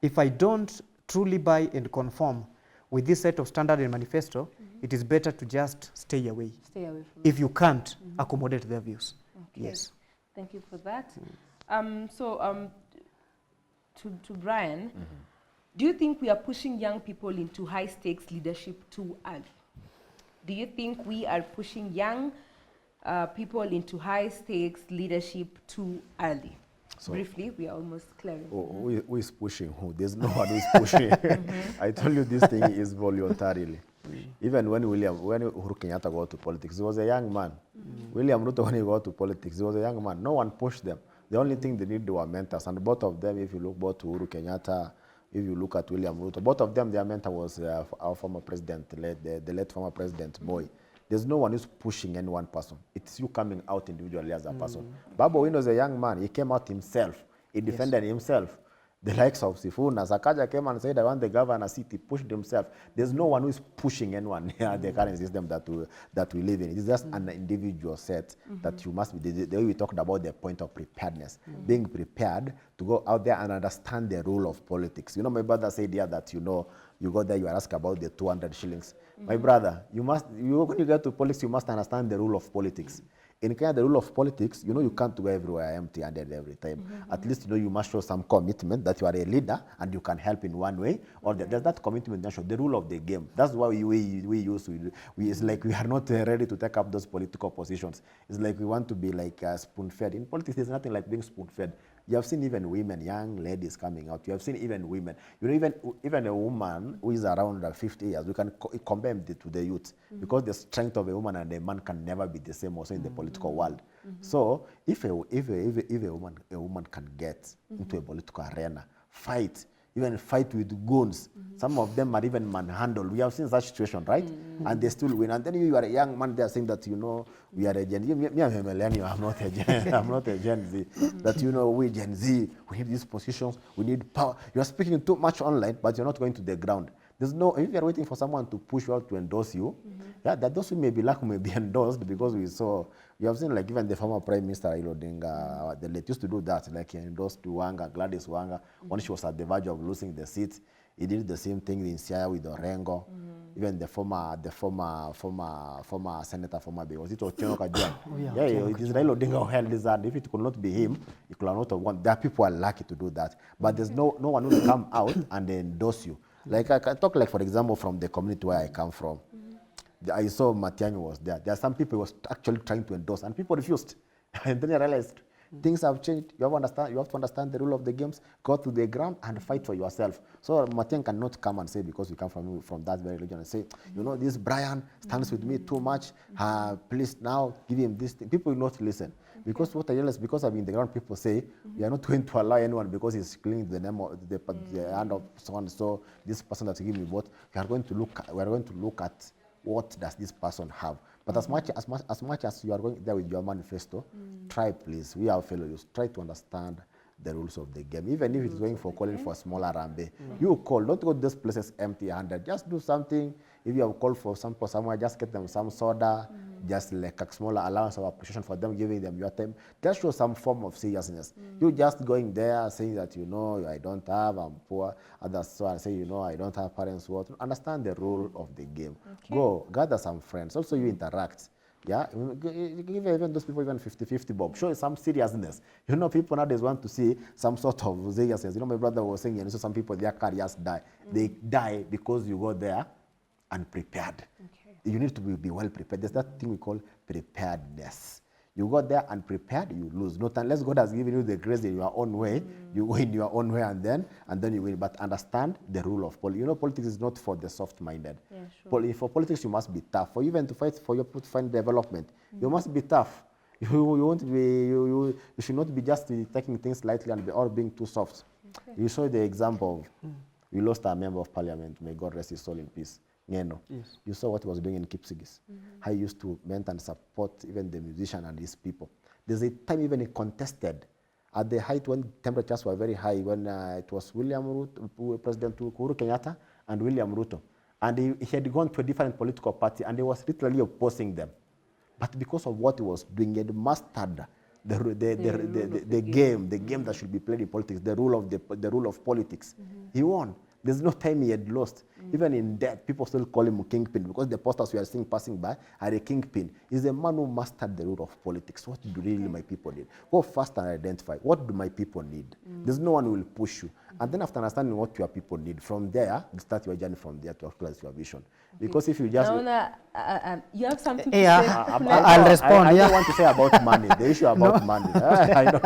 if I don't truly buy and conform with this set of standard and manifesto, it is better to just stay away. Stay away from If you can't accommodate their views. Okay. Yes. Thank you for that. To Brian, do you think we are pushing young people into high-stakes leadership too early? Do you think we are pushing young people into high-stakes leadership too early? So- Briefly, we are almost clearing. Who is pushing who? There's no one who is pushing. I told you this thing is voluntarily. Even when Uhuru Kenyatta got to politics, he was a young man. William Ruto, when he got to politics, he was a young man. No one pushed them. The only thing they need were mentors. And both of them, if you look both to Uhuru Kenyatta, if you look at William Ruto, both of them, their mentor was our former president, the late former president, Boy. There's no one who's pushing any one person. It's you coming out individually as a person. Babu Wine was a young man. He came out himself. He defended himself. The likes of Sifuna, Sakaja came and said, I want the governor seat. He pushed himself. There's no one who is pushing anyone here the current system that we live in. It is just an individual set that you must be. The way we talked about the point of preparedness, being prepared to go out there and understand the rule of politics. You know, my brother said here that, you know, you go there, you are asked about the 200 shillings. My brother, when you get to politics, you must understand the rule of politics. In Kenya, the rule of politics, you know, you can't go everywhere empty-handed every time. At least, you know, you must show some commitment that you are a leader and you can help in one way, or there's that commitment that shows the rule of the game. That's why it's like we are not ready to take up those political positions. It's like we want to be like spoon-fed. In politics, there's nothing like being spoon-fed. You have seen even women, young ladies coming out. You have seen even women. You know, even a woman who is around 50 years, we can compare them to the youth because the strength of a woman and a man can never be the same also in the political world. So if a woman can get into a political arena, fight, even fight with goons. Some of them are even manhandled. We have seen such situation, right? And they still win. And then you are a young man, they are saying that, you know, we are a Gen Z. Me, I'm a millennial, I'm not a Gen, I'm not a Gen Z. That, you know, we Gen Z, we need these positions, we need power. You are speaking too much online, but you're not going to the ground. There's no, if you're waiting for someone to push you out to endorse you, yeah, that those who may be lucky may be endorsed because we saw, you have seen like even the former Prime Minister Raila Odinga, the late used to do that, like he endorsed Gladys Wanga, when she was at the verge of losing the seat. He did the same thing in Siaya with Orengo. Even the former senator, was it Otieno Kajwang? It is Raila Odinga who held this hand. If it could not be him, it could not have won. There are people who are lucky to do that, but there's no one who will come out and endorse you. Like I can talk, like for example, from the community where I come from. I saw Matiang'i was there. There are some people who was actually trying to endorse, and people refused. And then I realized things have changed. You have to understand the rule of the games. Go to the ground and fight for yourself. So Matiang'i cannot come and say, because we come from that very religion, and say, you know, this Brian stands with me too much. Please now give him this thing. People will not listen. Because what I realized, because I'm in the ground, people say, we are not going to allow anyone because he's clinging the name of the hand of someone. So this person that give me vote, we are going to look at what does this person have. But as much as you are going there with your manifesto, try please, we are fellow youths, try to understand the rules of the game. Even if it's going for calling for a smaller Rambe, you call, don't go to those places empty-handed. Just do something. If you have called for somewhere, just get them some soda, just like a smaller allowance of appreciation for them, giving them your time. Just show some form of seriousness. You just going there saying that, you know, I don't have, I'm poor. Others so and say, you know, I don't have parents who understand the rule of the game. Go, gather some friends. Also, you interact. Yeah, give even those people even 50-50 bob. Show some seriousness. You know, people nowadays want to see some sort of seriousness. You know, my brother was saying, you know, some people, their careers die. They die because you go there unprepared. You need to be well prepared. There's that thing we call preparedness. You go there unprepared, you lose. Not unless God has given you the grace in your own way, you go in your own way and then you win. But understand the rule of politics. You know, politics is not for the soft-minded. Yeah, sure. For politics, you must be tough. For even to fight for your find development, you must be tough. You should not be just taking things lightly and or being too soft. You saw the example of we lost our member of parliament. May God rest his soul in peace. Ngeno. Yes. You saw what he was doing in Kipsigis. How he used to mentor and support even the musician and his people. There's a time even he contested at the height when temperatures were very high, when it was President Uhuru Kenyatta and William Ruto. And he had gone to a different political party and he was literally opposing them. But because of what he was doing, he had mastered the game that should be played in politics, the rule of politics. He won. There's no time he had lost. Even in death, people still call him kingpin because the posters we are seeing passing by are a kingpin. He's a man who mastered the rule of politics. What do really my people need? Go fast and identify. What do my people need? There's no one who will push you. And then after understanding what your people need, from there, you start your journey from there to actualize your vision. Because if you just... you have something to Yeah, say? I'll respond. I Yeah. don't want to say about money. The issue about money. I know.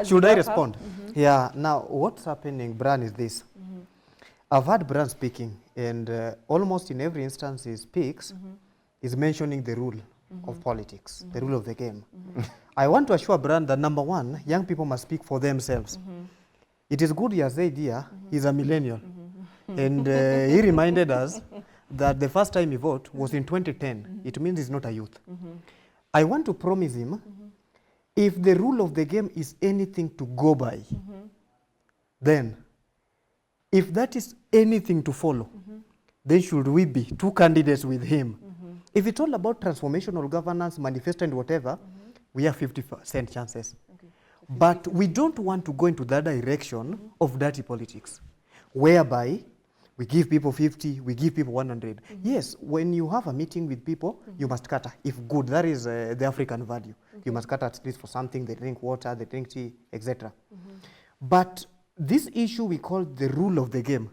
Should I respond? Yeah. Now, what's happening, Bran, is this. I've heard Bran speaking, and almost in every instance he speaks, is mentioning the rule of politics, the rule of the game. I want to assure Bran that, number one, young people must speak for themselves. It is good he has said here, he's a millennial. And he reminded us that the first time he voted was in 2010. It means he's not a youth. I want to promise him, if the rule of the game is anything to go by, then if that is anything to follow, then should we be two candidates with him? If it's all about transformational governance, manifesto and whatever, we have 50% chances. But we don't want to go into that direction of dirty politics, whereby we give people 50, we give people 100. Yes, when you have a meeting with people, you must cater. If good, that is the African value. You must cater at least for something, they drink water, they drink tea, etc. But this issue we call the rule of the game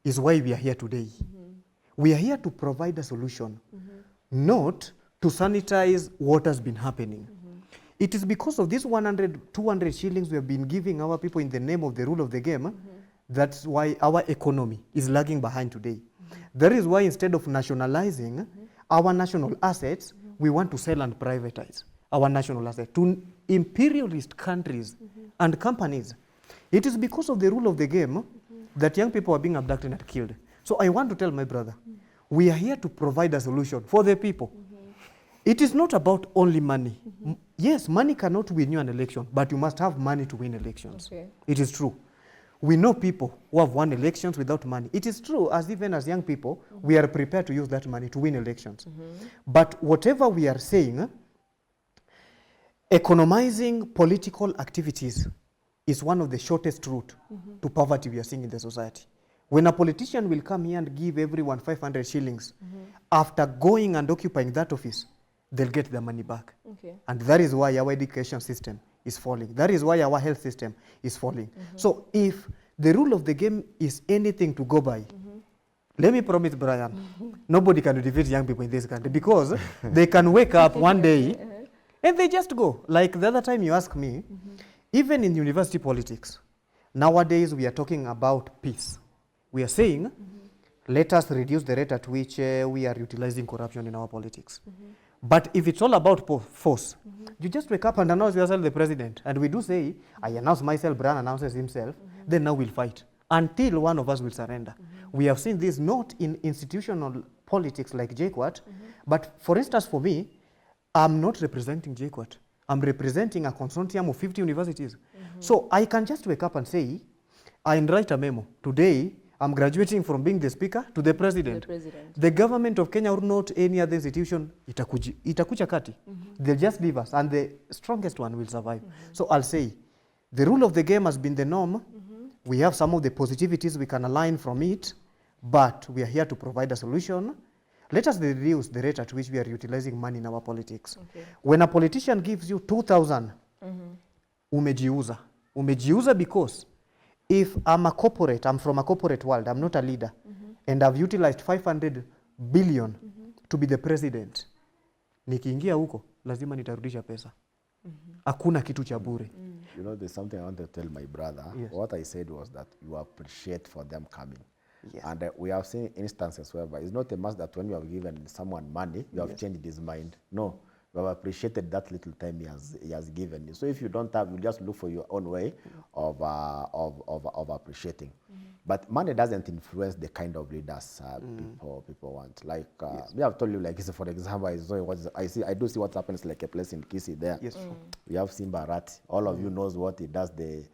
is why we are here today. We are here to provide a solution, not to sanitize what has been happening. It is because of these 100, 200 shillings we have been giving our people in the name of the rule of the game, that's why our economy is lagging behind today. That is why instead of nationalizing our national assets, we want to sell and privatize our national assets to imperialist countries and companies. It is because of the rule of the game that young people are being abducted and killed. So I want to tell my brother, we are here to provide a solution for the people. It is not about only money. Yes, money cannot win you an election, but you must have money to win elections. It is true. We know people who have won elections without money. It is true, as even as young people, we are prepared to use that money to win elections. But whatever we are saying, economizing political activities is one of the shortest route to poverty we are seeing in the society. When a politician will come here and give everyone 500 shillings, after going and occupying that office, they'll get their money back. And that is why our education system is falling. That is why our health system is falling. So if the rule of the game is anything to go by, let me promise, Brian, nobody can defeat young people in this country because they can wake up one day and they just go. Like the other time you asked me, even in university politics, nowadays we are talking about peace. We are saying, let us reduce the rate at which we are utilizing corruption in our politics. But if it's all about force, you just wake up and announce yourself the president. And we do say, I announce myself, Brian announces himself, then now we'll fight until one of us will surrender. We have seen this not in institutional politics like JKUAT, but for instance, for me, I'm not representing JKUAT. I'm representing a consortium of 50 universities. So I can just wake up and say, I write a memo. Today, I'm graduating from being the speaker to the president. The government of Kenya or not any other institution, itakuja kati. They'll just leave us and the strongest one will survive. So I'll say, the rule of the game has been the norm. We have some of the positivities we can align from it, but we are here to provide a solution. Let us reduce the rate at which we are utilizing money in our politics. When a politician gives you 2,000, umejiuza. Umejiuza because if I'm a corporate, I'm from a corporate world, I'm not a leader, and I've utilized 500 billion to be the president, nikiingia huko, lazima nitarudisha pesa. Hakuna kitu cha bure. You know, there's something I want to tell my brother. Yes. What I said was that you appreciate for them coming. Yes. And we have seen instances where it's not a must that when you have given someone money, you have changed his mind. No. You have appreciated that little time he has given you. So if you don't have, you just look for your own way of appreciating. But money doesn't influence the kind of leaders people want. Like we have told you, like for example, I do see what happens like a place in Kisii there. Yes. We have Simba Rat. All of you knows what he does, the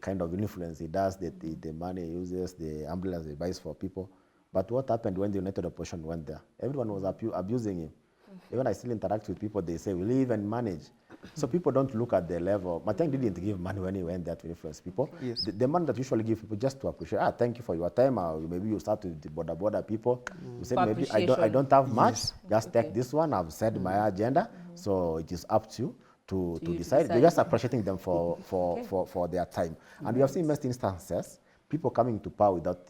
kind of influence he does, the money he uses, the ambulance he buys for people. But what happened when the United Opposition went there? Everyone was abusing him. Even I still interact with people, they say, will you even manage? So people don't look at the level. Mateng didn't give money when he went there to influence people. Yes. The money that usually give people just to appreciate, thank you for your time, or maybe you start with the border people. You say, For maybe I don't have much, just take this one, I've said my agenda, so it is up to you to decide. They're just appreciating them for their time. And we have seen most instances, people coming to power without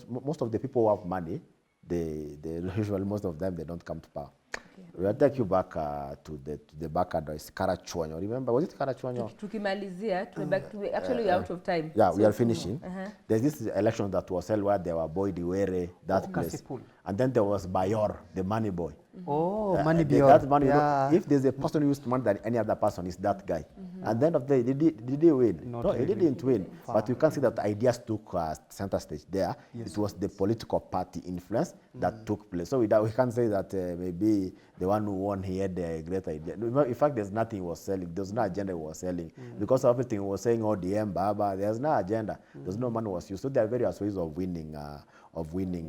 most of the people who have money, they usually, most of them, they don't come to power. We'll take you back to the back address, Karachuonyo. Remember, was it Karachuonyo? Tukimalizia, actually we're out of time. Yeah, we are finishing. There's this election that was held where there were Boy Diwere, that place. Kasipul. And then there was Bayor, the money boy. Oh, money boy. That money boy, if there's a person who used more than any other person, it's that guy. And then of the day, did he win? No, he didn't win. But you can see that ideas took center stage there. Yes. It was the political party influence that took place. So we can't say that maybe the one who won, he had a great idea. In fact, there's nothing he was selling. There's no agenda he was selling. Because everything he was saying, ODM, Baba, there's no agenda. There's no money was used. So there are various ways of winning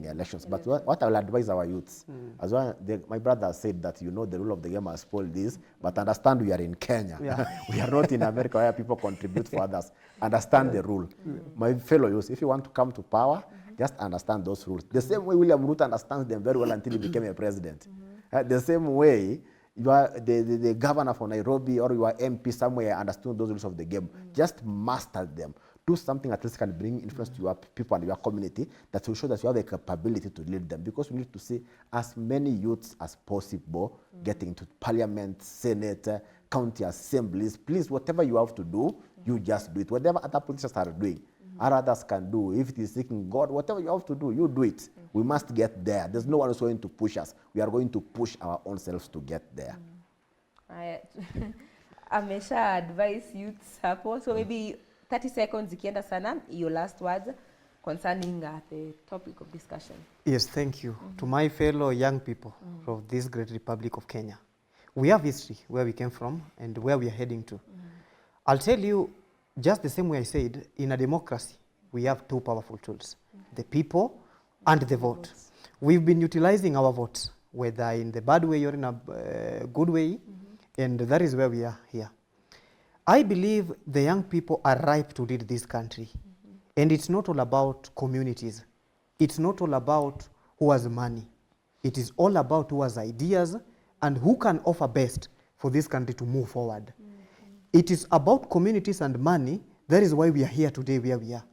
elections. But what I will advise our youths, as well, my brother said that, the rule of the game has spoiled this, but understand we are in Kenya. Yeah. We are not in America where people contribute for others. Understand the rule. My fellow youths, if you want to come to power, just understand those rules. The same way William Ruto understands them very well until he became a president. The same way you are the governor for Nairobi or you are MP somewhere understood those rules of the game. Just master them. Do something at least can bring influence to your people and your community that will show that you have a capability to lead them, because we need to see as many youths as possible getting to parliament, senate, county assemblies. Please, whatever you have to do, you just do it. Whatever other politicians are doing, others can do. If it is seeking God, whatever you have to do, you do it. We must get there. There's no one who's going to push us. We are going to push our own selves to get there. Amesha advise youths hapo, so maybe 30 seconds ikienda sana, your last words concerning the topic of discussion. Yes, thank you. To my fellow young people of this great Republic of Kenya, we have history, where we came from and where we are heading to. I'll tell you, just the same way I said, in a democracy, we have two powerful tools, the people and the vote. We've been utilizing our votes, whether in the bad way or in a good way, and that is where we are here. I believe the young people are ripe to lead this country. And it's not all about communities. It's not all about who has money. It is all about who has ideas and who can offer best for this country to move forward. It is about communities and money. That is why we are here today where we are.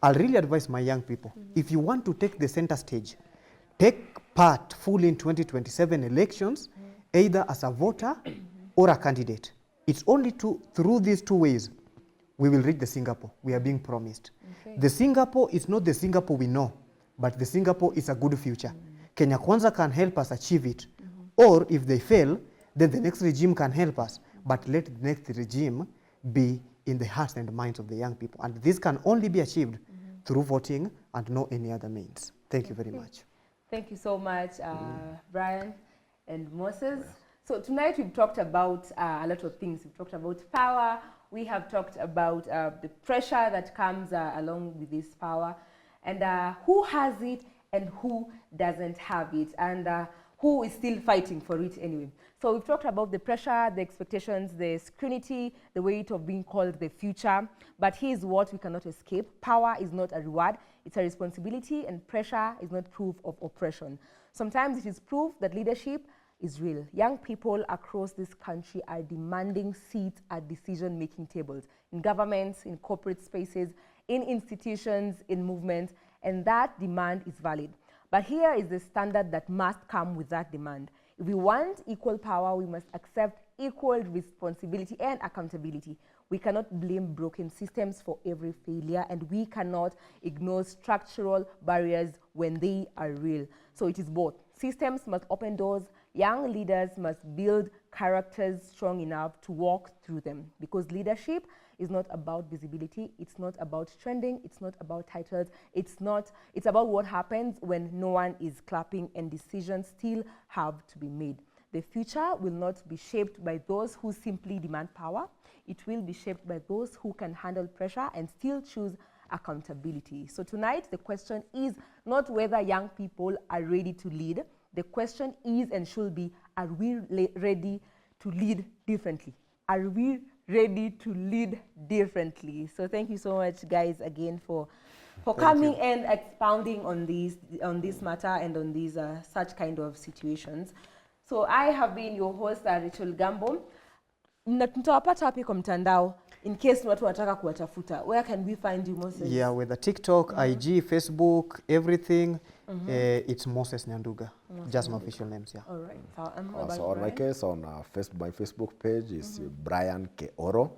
I'll really advise my young people, if you want to take the center stage, take part fully in 2027 elections, either as a voter or a candidate. It's only through these two ways we will reach the Singapore we are being promised. Okay. The Singapore is not the Singapore we know, but the Singapore is a good future. Kenya Kwanza can help us achieve it. Or if they fail, then the next regime can help us. But let the next regime be in the hearts and minds of the young people. And this can only be achieved through voting and no any other means. Thank you very much. Thank you so much, Brian and Moses. So tonight we've talked about a lot of things. We've talked about power. We have talked about the pressure that comes along with this power, and who has it and who doesn't have it, and who is still fighting for it anyway. So we've talked about the pressure, the expectations, the scrutiny, the weight of being called the future. But here's what we cannot escape. Power is not a reward. It's a responsibility, and pressure is not proof of oppression. Sometimes it is proof that leadership is real. Young people across this country are demanding seats at decision-making tables, in governments, in corporate spaces, in institutions, in movements, and that demand is valid. But here is the standard that must come with that demand. If we want equal power, we must accept equal responsibility and accountability. We cannot blame broken systems for every failure, and we cannot ignore structural barriers when they are real. So it is both. Systems must open doors. Young leaders must build characters strong enough to walk through them, because leadership is not about visibility, it's not about trending, it's not about titles, it's about what happens when no one is clapping and decisions still have to be made. The future will not be shaped by those who simply demand power. It will be shaped by those who can handle pressure and still choose accountability. So tonight, the question is not whether young people are ready to lead. The question is and should be, are we ready to lead differently? Are we ready to lead differently? So thank you so much, guys, again for coming and expounding on this matter and on these such kind of situations. So I have been your host, Rachel Gambo. Mtawapata wapi kwa mtandao in case watu wanataka kuwatafuta? Where can we find you, Moses? Yeah, with the TikTok, IG, Facebook, everything, it's Moses Nyanduga. Just my official names, yeah. All right. So on my case, on my Facebook page is Brian Keoro.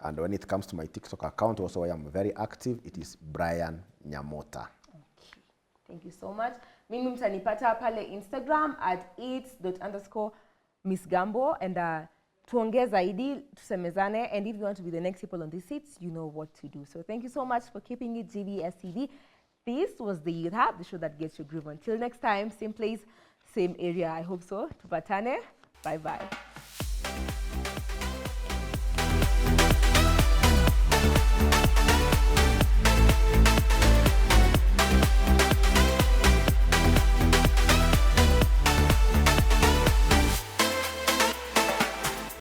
And when it comes to my TikTok account, also I am very active. It is Brian Nyamota. Okay. Thank you so much. Mimi mtanipata pale Instagram at its._Miss Gambo. And tuongee zaidi, tusemezane. And if you want to be the next people on these seats, you know what to do. So thank you so much for keeping it GBS TV. This was the Youth Hub, the show that gets your groove. Until next time, same place, same area. I hope so. Tupatane. Bye-bye.